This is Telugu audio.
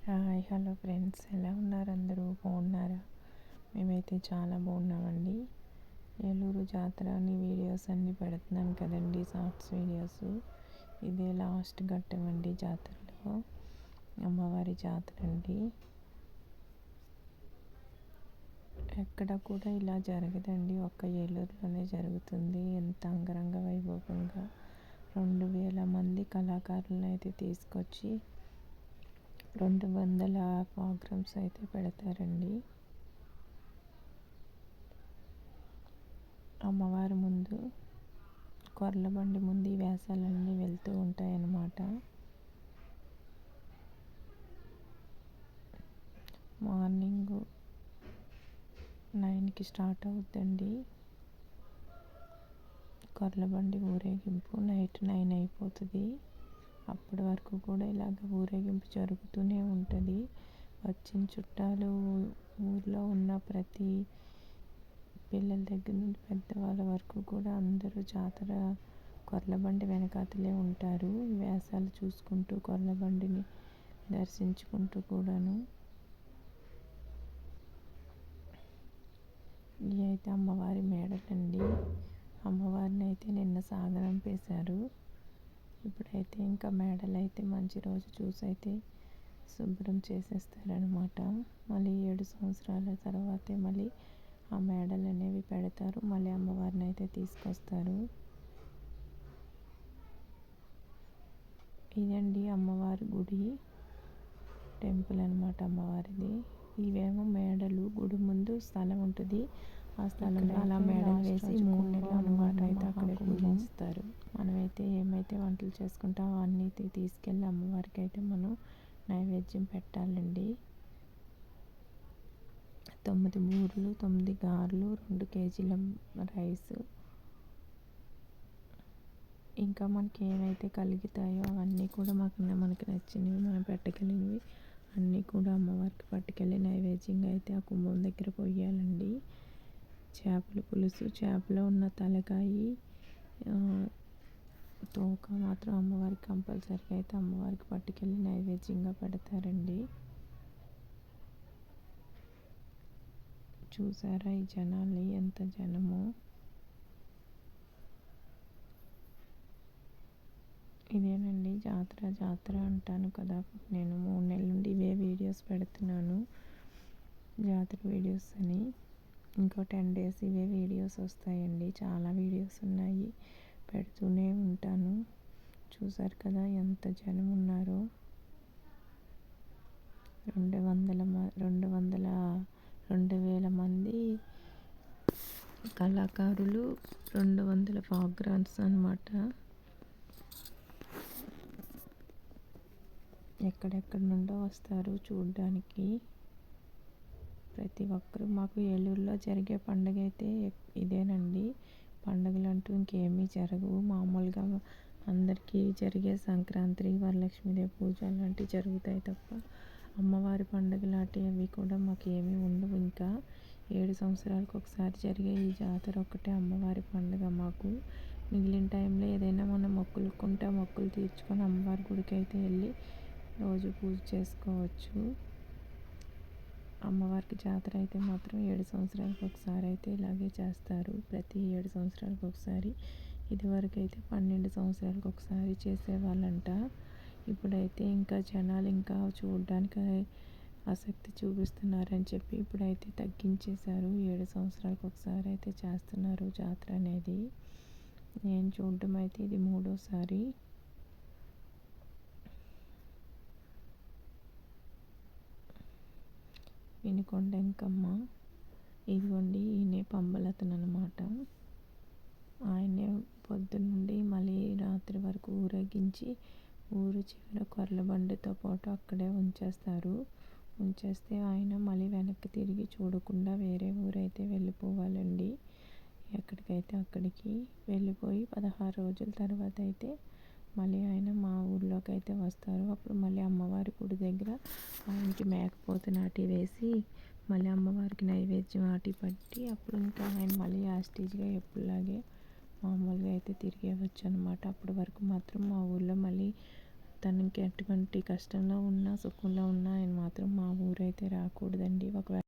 హాయ్ హలో ఫ్రెండ్స్, ఎలా ఉన్నారు? అందరూ బాగున్నారా? మేమైతే చాలా బాగున్నామండి. ఏలూరు జాతర అని వీడియోస్ అన్నీ పెడుతున్నాను కదండి, షార్ట్స్ వీడియోస్. ఇదే లాస్ట్ ఘట్టం అండి జాతరలో, అమ్మవారి జాతర అండి. ఎక్కడ కూడా ఇలా జరగదండి, ఒక్క ఏలూరులోనే జరుగుతుంది. ఎంత అంగరంగ వైభవంగా 2000 మంది కళాకారులను అయితే తీసుకొచ్చి 200 ప్రోగ్రామ్స్ అయితే పెడతారండి. అమ్మవారి ముందు కొర్లబండి ముందు ఈ వేషాలన్నీ వెళ్తూ ఉంటాయన్నమాట. మార్నింగ్ 9కి స్టార్ట్ అవుద్దండి కొర్లబండి ఊరేగింపు. నైట్ 9 అయిపోతుంది. అప్పటి వరకు కూడా ఇలాగ ఊరేగింపు జరుగుతూనే ఉంటుంది. వచ్చిన చుట్టాలు, ఊర్లో ఉన్న ప్రతి పిల్లల దగ్గర నుండి పెద్దవాళ్ళ వరకు కూడా అందరూ జాతర కొర్లబండి వెనకాతలే ఉంటారు. వేషాలు చూసుకుంటూ కొర్లబండిని దర్శించుకుంటూ కూడాను. ఇవి అయితే అమ్మవారి మేడలండి. అమ్మవారిని అయితే నిన్న సాగనంపేశారు. ఇప్పుడైతే ఇంకా మేడలు అయితే మంచి రోజు చూసి అయితే శుభ్రం చేసేస్తారనమాట. మళ్ళీ 7 సంవత్సరాల తర్వాతే మళ్ళీ ఆ మేడలు అనేవి పెడతారు. మళ్ళీ అమ్మవారిని అయితే తీసుకొస్తారు. ఇదండి అమ్మవారి గుడి, టెంపుల్ అనమాట అమ్మవారిది. ఇవేమో మేడలు. గుడి ముందు స్థలం ఉంటుంది. ఆ స్థలంలో అలా మేడలు వేసి 3 నెలలు అనమాట అయితే అక్కడే పూజిస్తారు. మనమైతే ఏమైతే వంటలు చేసుకుంటామో అన్నీ తీసుకెళ్ళి అమ్మవారికి అయితే మనం నైవేద్యం పెట్టాలండి. 9 బూరెలు, 9 గారెలు, 2 కేజీల రైస్, ఇంకా మనకి ఏమైతే కలుగుతాయో అవన్నీ కూడా మనకి నచ్చినవి, మనం పెట్టగలిగినవి అన్నీ కూడా అమ్మవారికి పట్టుకెళ్ళి నైవేద్యంగా అయితే ఆ కుంభం దగ్గర పోయాలండి. చేపల పులుసు, చేపలో ఉన్న తలకాయి, తోక మాత్రం అమ్మవారికి కంపల్సరీగా అయితే అమ్మవారికి పట్టుకెళ్ళి నైవేద్యంగా పెడతారండి. చూసారా ఈ జనాల్ని, ఎంత జనమో. ఇదేనండి జాతర అంటాను కదా, నేను 3 నెలల నుండి ఇవే వీడియోస్ పెడుతున్నాను, జాతర వీడియోస్ అని. ఇంకో 10 days ఇవే వీడియోస్ వస్తాయండి. చాలా వీడియోస్ ఉన్నాయి, పెడుతూనే ఉంటాను. చూసారు కదా ఎంత జనం ఉన్నారో. 2000 మంది కళాకారులు, 200 ప్రోగ్రామ్స్ అన్నమాట. ఎక్కడెక్కడి నుండో వస్తారు చూడడానికి ప్రతి ఒక్కరు. మాకు ఏలూరులో జరిగే పండుగ అయితే ఇదేనండి. పండుగలు అంటూ ఇంకేమీ జరగవు. మామూలుగా అందరికీ జరిగే సంక్రాంతి, వరలక్ష్మీదేవి పూజ అలాంటివి జరుగుతాయి తప్ప అమ్మవారి పండుగ లాంటివి అవి కూడా మాకు ఏమీ ఉండవు. ఇంకా 7 సంవత్సరాలకు ఒకసారి జరిగే ఈ జాతర ఒక్కటే అమ్మవారి పండుగ మాకు. మిగిలిన టైంలో ఏదైనా మనం మొక్కులుకుంటే మొక్కులు తీర్చుకొని అమ్మవారి గుడికి అయితే వెళ్ళి రోజు పూజ చేసుకోవచ్చు. అమ్మవారికి జాతర అయితే మాత్రం 7 సంవత్సరాలకు ఒకసారి అయితే ఇలాగే చేస్తారు. ప్రతి 7 సంవత్సరాలకు ఒకసారి. ఇదివరకు అయితే 12 సంవత్సరాలకు ఒకసారి చేసేవాళ్ళంట. ఇప్పుడైతే ఇంకా జనాలు ఇంకా చూడడానికి ఆసక్తి చూపిస్తున్నారని చెప్పి ఇప్పుడైతే తగ్గించేశారు. 7 సంవత్సరాలకు ఒకసారి అయితే చేస్తున్నారు జాతర అనేది. నేను చూడడం అయితే ఇది 3వసారి. వినుకొండ ఎంకమ్మ. ఇదిగోండి ఈయనే పంబలతను అనమాట. ఆయనే పొద్దున్నుండి మళ్ళీ రాత్రి వరకు ఊరేగించి ఊరు చివర కొర్లబండితో పాటు అక్కడే ఉంచేస్తే ఆయన మళ్ళీ వెనక్కి తిరిగి చూడకుండా వేరే ఊరైతే వెళ్ళిపోవాలండి. ఎక్కడికైతే అక్కడికి వెళ్ళిపోయి 16 రోజుల తర్వాత అయితే మళ్ళీ ఆయన మా ఊర్లోకి అయితే వస్తారు. అప్పుడు మళ్ళీ అమ్మవారి గుడి దగ్గర ఆయనకి మేకపోతు నాటి వేసి మళ్ళీ అమ్మవారికి నైవేద్యం ఆటి పట్టి అప్పుడు ఇంకా ఆయన మళ్ళీ యాస్టీజ్గా ఎప్పుడులాగే మామూలుగా అయితే తిరిగేవచ్చు అనమాట. అప్పటి వరకు మాత్రం మా ఊళ్ళో మళ్ళీ తనకి ఎటువంటి కష్టంలో ఉన్నా సుఖంలో ఉన్నా ఆయన మాత్రం మా ఊరైతే రాకూడదండి. ఒకవేళ